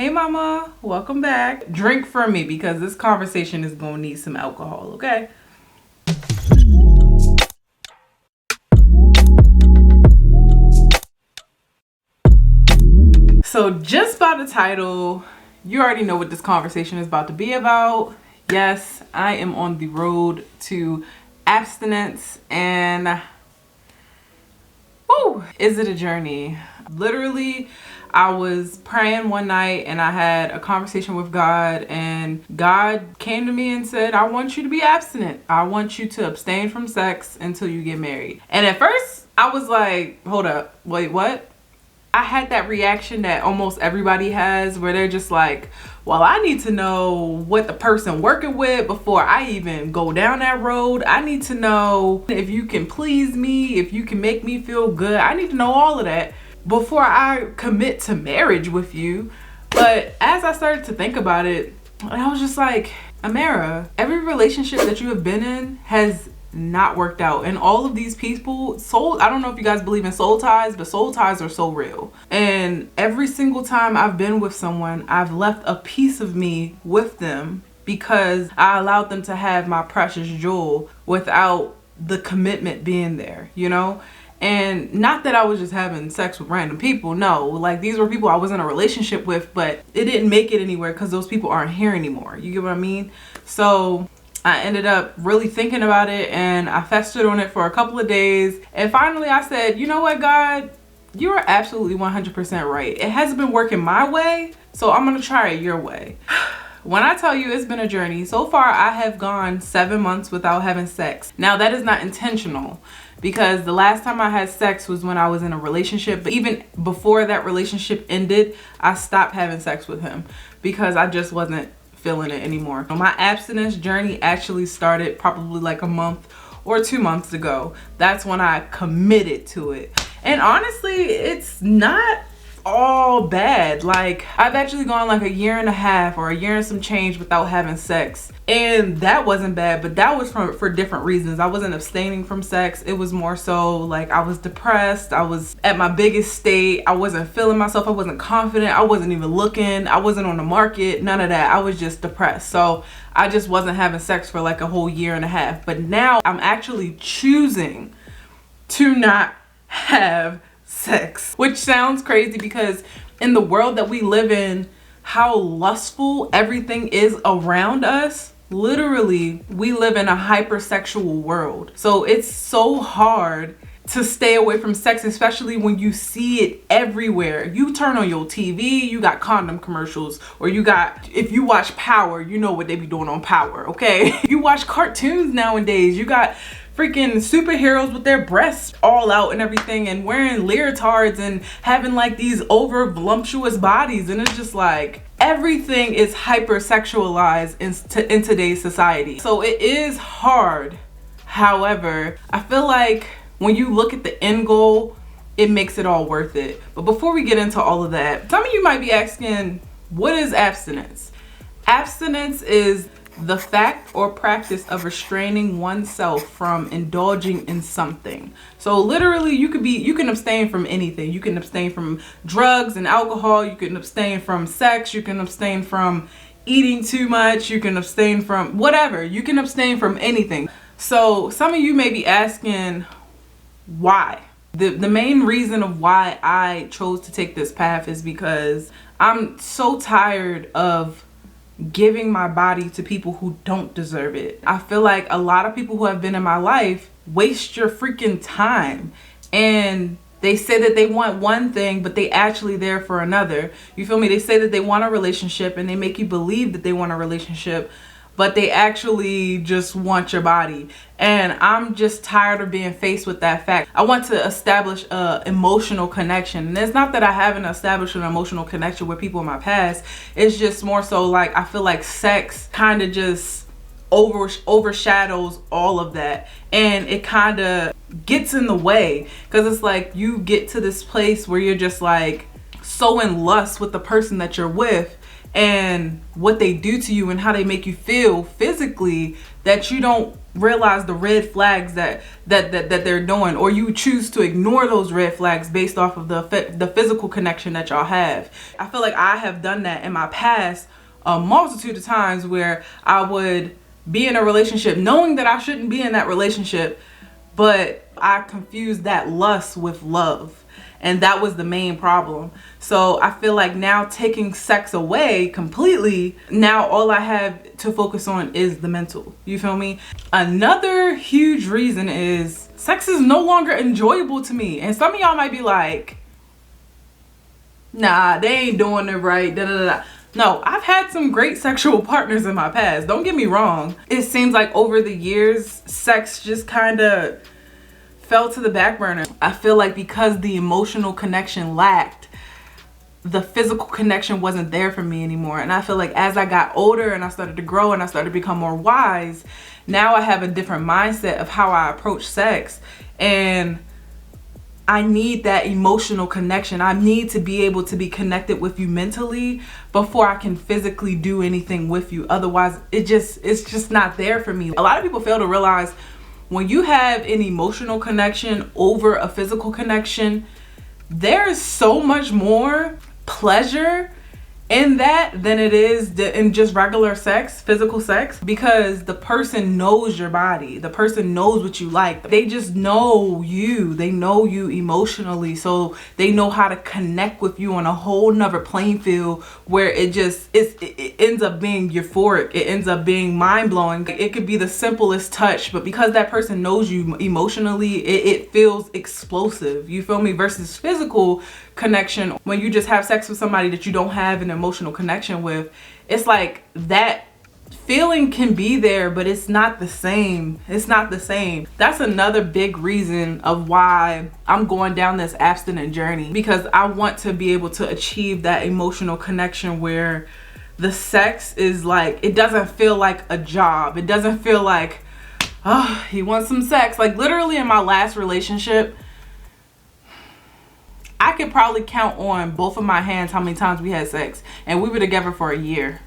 Hey mama, welcome back. Drink for me because this conversation is gonna need some alcohol, okay? So just by the title, you already know what this conversation is about to be about. Yes, I am on the road to abstinence, and woo, is it a journey? Literally, I was praying one night and I had a conversation with God, and God came to me and said, I want you to be abstinent. I want you to abstain from sex until you get married. And at first I was like, hold up, wait, what? I had that reaction that almost everybody has where they're just like, well, I need to know what the person working with before I even go down that road. I need to know if you can please me, if you can make me feel good. I need to know all of that before I commit to marriage with you. But as I started to think about it, I was just like, Amara, every relationship that you have been in has not worked out, and all of these people, I don't know if you guys believe in soul ties, but soul ties are so real. And every single time I've been with someone, I've left a piece of me with them because I allowed them to have my precious jewel without the commitment being there, you know? And not that I was just having sex with random people. No, like these were people I was in a relationship with, but it didn't make it anywhere because those people aren't here anymore. You get what I mean? So I ended up really thinking about it, and I festered on it for a couple of days. And finally I said, you know what, God, you are absolutely 100% right. It hasn't been working my way, so I'm going to try it your way. When I tell you it's been a journey, so far I have gone 7 months without having sex. Now that is not intentional, because the last time I had sex was when I was in a relationship. But even before that relationship ended, I stopped having sex with him because I just wasn't feeling it anymore. My abstinence journey actually started probably like a month or 2 months ago. That's when I committed to it. And honestly, it's not all bad. Like, I've actually gone like a year and a half or a year and some change without having sex, and that wasn't bad, but that was for different reasons. I wasn't abstaining from sex. It was more so like I was depressed. I was at my biggest state. I wasn't feeling myself. I wasn't confident. I wasn't even looking. I wasn't on the market. None of that. I was just depressed. So I just wasn't having sex for like a whole year and a half. But now I'm actually choosing to not have sex, which sounds crazy because in the world that we live in, how lustful everything is around us. Literally, we live in a hypersexual world. So it's so hard to stay away from sex, especially when you see it everywhere. You turn on your TV, you got condom commercials, or if you watch Power, you know what they be doing on Power, okay? You watch cartoons nowadays, you got freaking superheroes with their breasts all out and everything, and wearing leotards and having like these over voluptuous bodies, and it's just like everything is hypersexualized in today's society. So it is hard. However, I feel like when you look at the end goal, it makes it all worth it. But before we get into all of that, some of you might be asking, what is abstinence? Abstinence is the fact or practice of restraining oneself from indulging in something. So literally, you can abstain from anything. You can abstain from drugs and alcohol. You can abstain from sex. You can abstain from eating too much. You can abstain from whatever. You can abstain from anything. So some of you may be asking, why? The main reason of why I chose to take this path is because I'm so tired of giving my body to people who don't deserve it. I feel like a lot of people who have been in my life waste your freaking time, and they say that they want one thing, but they actually there for another. You feel me? They say that they want a relationship and they make you believe that they want a relationship, but they actually just want your body. And I'm just tired of being faced with that fact. I want to establish a emotional connection. And it's not that I haven't established an emotional connection with people in my past. It's just more so like I feel like sex kind of just overshadows all of that, and it kind of gets in the way, because it's like you get to this place where you're just like so in lust with the person that you're with and what they do to you and how they make you feel physically that you don't realize the red flags that they're doing, or you choose to ignore those red flags based off of the physical connection that y'all have. I feel like I have done that in my past a multitude of times, where I would be in a relationship knowing that I shouldn't be in that relationship, but I confused that lust with love, and that was the main problem. So I feel like now, taking sex away completely, now all I have to focus on is the mental. You feel me? Another huge reason is sex is no longer enjoyable to me. And some of y'all might be like, nah, they ain't doing it right, da da da. No, I've had some great sexual partners in my past. Don't get me wrong. It seems like over the years, sex just kind of fell to the back burner. I feel like because the emotional connection lacked, the physical connection wasn't there for me anymore. And I feel like as I got older and I started to grow and I started to become more wise, now I have a different mindset of how I approach sex. And I need that emotional connection. I need to be able to be connected with you mentally before I can physically do anything with you. Otherwise, it's just not there for me. A lot of people fail to realize, when you have an emotional connection over a physical connection, there is so much more pleasure in that than it is in just regular sex, physical sex, because the person knows your body. The person knows what you like. They just know you. They know you emotionally, so they know how to connect with you on a whole nother playing field, where it ends up being euphoric. It ends up being mind-blowing. It could be the simplest touch, but because that person knows you emotionally, it feels explosive. You feel me? Versus physical connection, when you just have sex with somebody that you don't have an emotional connection with, it's like that feeling can be there, but it's not the same. It's not the same. That's another big reason of why I'm going down this abstinent journey, because I want to be able to achieve that emotional connection where the sex is like, it doesn't feel like a job. It doesn't feel like, oh, he wants some sex. Like literally in my last relationship, I could probably count on both of my hands how many times we had sex, and we were together for a year.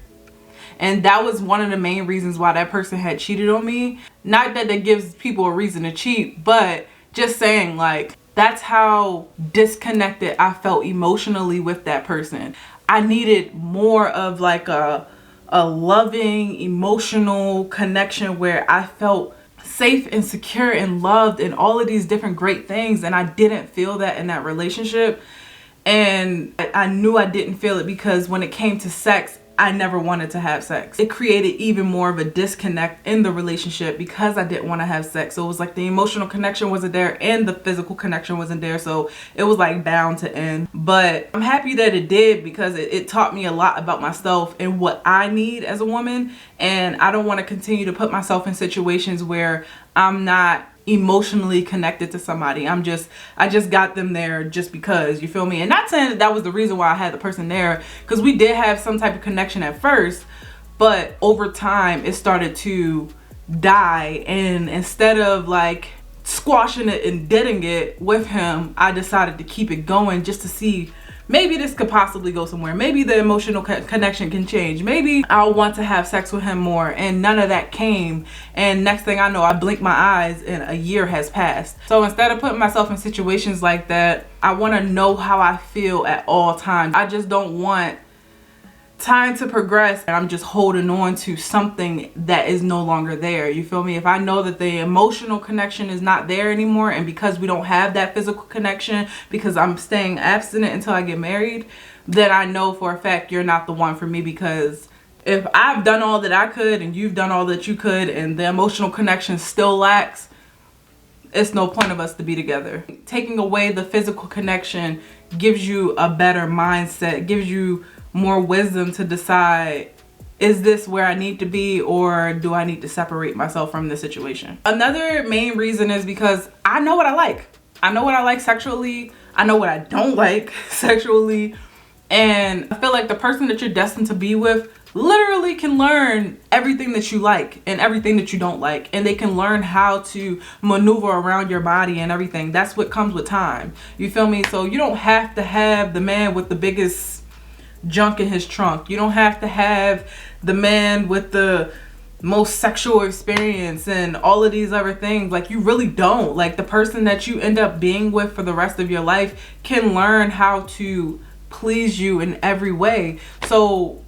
And that was one of the main reasons why that person had cheated on me. Not that gives people a reason to cheat, but just saying, like, that's how disconnected I felt emotionally with that person. I needed more of like a loving, emotional connection where I felt safe and secure and loved and all of these different great things, and I didn't feel that in that relationship. And I knew I didn't feel it because when it came to sex, I never wanted to have sex. It created even more of a disconnect in the relationship because I didn't want to have sex. So it was like the emotional connection wasn't there and the physical connection wasn't there. So it was like bound to end. But I'm happy that it did, because it taught me a lot about myself and what I need as a woman. And I don't want to continue to put myself in situations where I'm not emotionally connected to somebody. I just got them there just because, you feel me? And not saying that was the reason why I had the person there, because we did have some type of connection at first, but over time it started to die. And instead of like squashing it and deading it with him, I decided to keep it going just to see, maybe this could possibly go somewhere. Maybe the emotional connection can change. Maybe I'll want to have sex with him more. And none of that came. And next thing I know, I blinked my eyes and a year has passed. So instead of putting myself in situations like that, I want to know how I feel at all times. I just don't want time to progress and I'm just holding on to something that is no longer there. You feel me? If I know that the emotional connection is not there anymore, and because we don't have that physical connection, because I'm staying abstinent until I get married, then I know for a fact you're not the one for me. Because if I've done all that I could and you've done all that you could and the emotional connection still lacks, it's no point of us to be together. Taking away the physical connection gives you a better mindset, gives you more wisdom to decide, is this where I need to be, or do I need to separate myself from the situation? Another main reason is because I know what I like. I know what I like sexually. I know what I don't like sexually. And I feel like the person that you're destined to be with literally can learn everything that you like and everything that you don't like. And they can learn how to maneuver around your body and everything. That's what comes with time. You feel me? So you don't have to have the man with the biggest junk in his trunk. You don't have to have the man with the most sexual experience and all of these other things. Like, you really don't. Like, the person that you end up being with for the rest of your life can learn how to please you in every way. So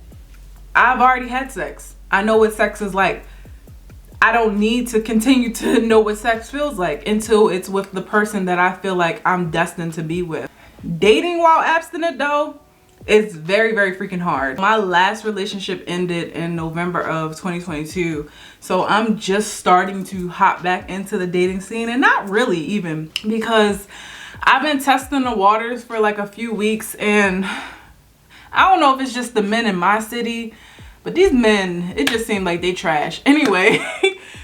I've already had sex. I know what sex is like. I don't need to continue to know what sex feels like until it's with the person that I feel like I'm destined to be with. Dating while abstinent though, it's very, very freaking hard. My last relationship ended in November of 2022. So I'm just starting to hop back into the dating scene, and not really even, because I've been testing the waters for like a few weeks, and I don't know if it's just the men in my city, but these men, it just seemed like they trash. Anyway,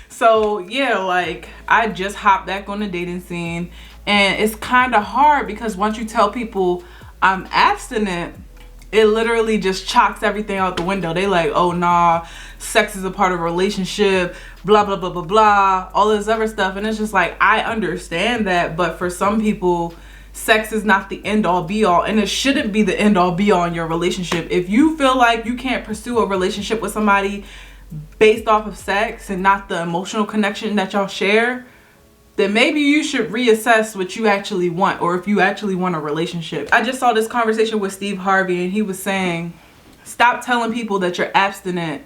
so yeah, like I just hopped back on the dating scene, and it's kind of hard because once you tell people I'm abstinent, it literally just chalks everything out the window. They like, oh nah, sex is a part of a relationship, blah, blah, blah, blah, blah, all this other stuff. And it's just like, I understand that, but for some people, sex is not the end all be all, and it shouldn't be the end all be all in your relationship. If you feel like you can't pursue a relationship with somebody based off of sex and not the emotional connection that y'all share, then maybe you should reassess what you actually want, or if you actually want a relationship. I just saw this conversation with Steve Harvey, and he was saying, stop telling people that you're abstinent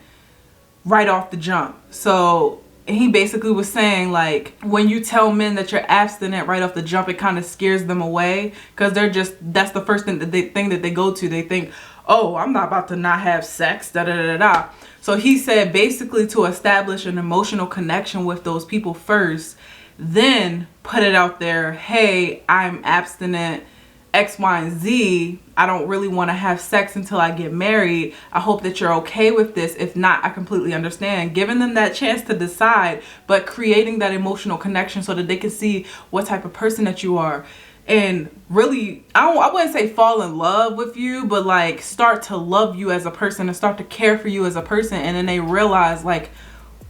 right off the jump. So he basically was saying, like, when you tell men that you're abstinent right off the jump, it kind of scares them away, because that's the first thing that they go to. They think, oh, I'm not about to not have sex, da da da da. So he said basically to establish an emotional connection with those people first, then put it out there, hey, I'm abstinent X, Y, and Z. I don't really want to have sex until I get married. I hope that you're okay with this. If not, I completely understand. Giving them that chance to decide, but creating that emotional connection so that they can see what type of person that you are. And really, I wouldn't say fall in love with you, but like start to love you as a person and start to care for you as a person. And then they realize, like,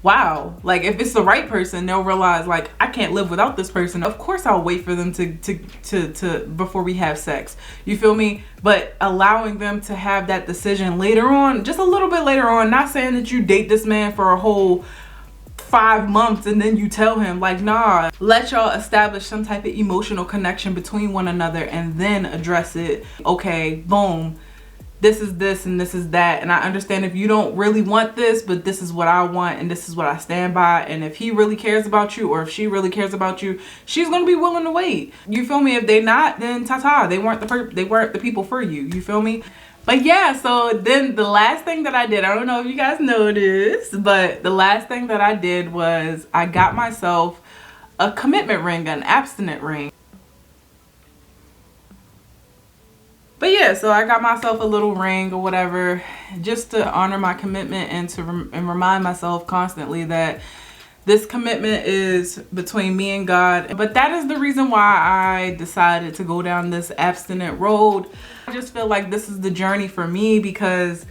wow, like if it's the right person, they'll realize, like, I can't live without this person. Of course I'll wait for them to before we have sex. You feel me? But allowing them to have that decision later on, just a little bit later on, not saying that you date this man for a whole 5 months and then you tell him, like, nah, let y'all establish some type of emotional connection between one another and then address it. Okay, boom. This is this and this is that, and I understand if you don't really want this, but this is what I want and this is what I stand by. And if he really cares about you, or if she really cares about you, she's gonna be willing to wait. You feel me? If they not, then ta-ta, they weren't the people for you. You feel me? But yeah, so then the last thing that I did, I don't know if you guys noticed, but the last thing that I did was I got myself a commitment ring, an abstinent ring. But yeah, so I got myself a little ring or whatever, just to honor my commitment and to remind myself constantly that this commitment is between me and God. But that is the reason why I decided to go down this abstinent road. I just feel like this is the journey for me because,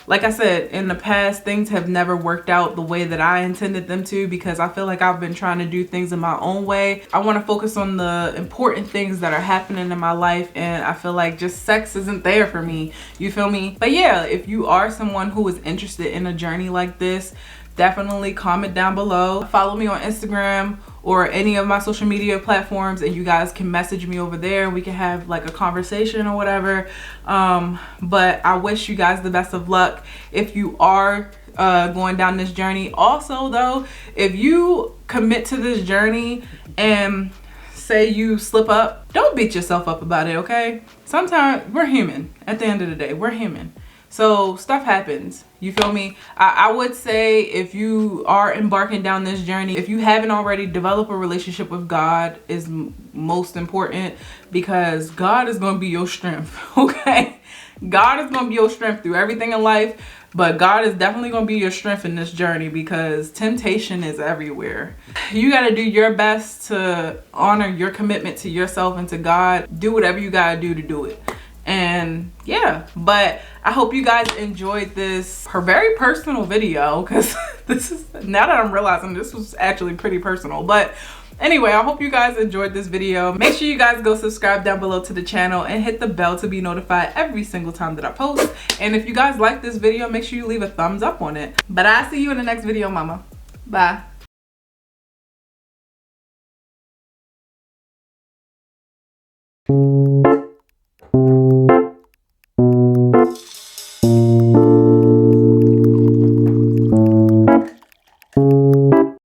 like I said, in the past, things have never worked out the way that I intended them to, because I feel like I've been trying to do things in my own way. I want to focus on the important things that are happening in my life, and I feel like just sex isn't there for me. You feel me? But yeah, if you are someone who is interested in a journey like this, definitely comment down below. Follow me on Instagram or any of my social media platforms, and you guys can message me over there. We can have like a conversation or whatever. But I wish you guys the best of luck if you are going down this journey. Also though, if you commit to this journey and say you slip up, don't beat yourself up about it, okay? Sometimes we're human. At the end of the day, we're human. So stuff happens, you feel me? I would say if you are embarking down this journey, if you haven't already, develop a relationship with God is most important, because God is going to be your strength, okay? God is going to be your strength through everything in life, but God is definitely going to be your strength in this journey, because temptation is everywhere. You got to do your best to honor your commitment to yourself and to God. Do whatever you got to do it. And yeah, but I hope you guys enjoyed this very personal video, because this is, now that I'm realizing this was actually pretty personal, but Anyway, I hope you guys enjoyed this video. Make sure you guys go subscribe down below to the channel and hit the bell to be notified every single time that I post. And if you guys like this video, make sure you leave a thumbs up on it. But I'll see you in the next video, mama. Bye.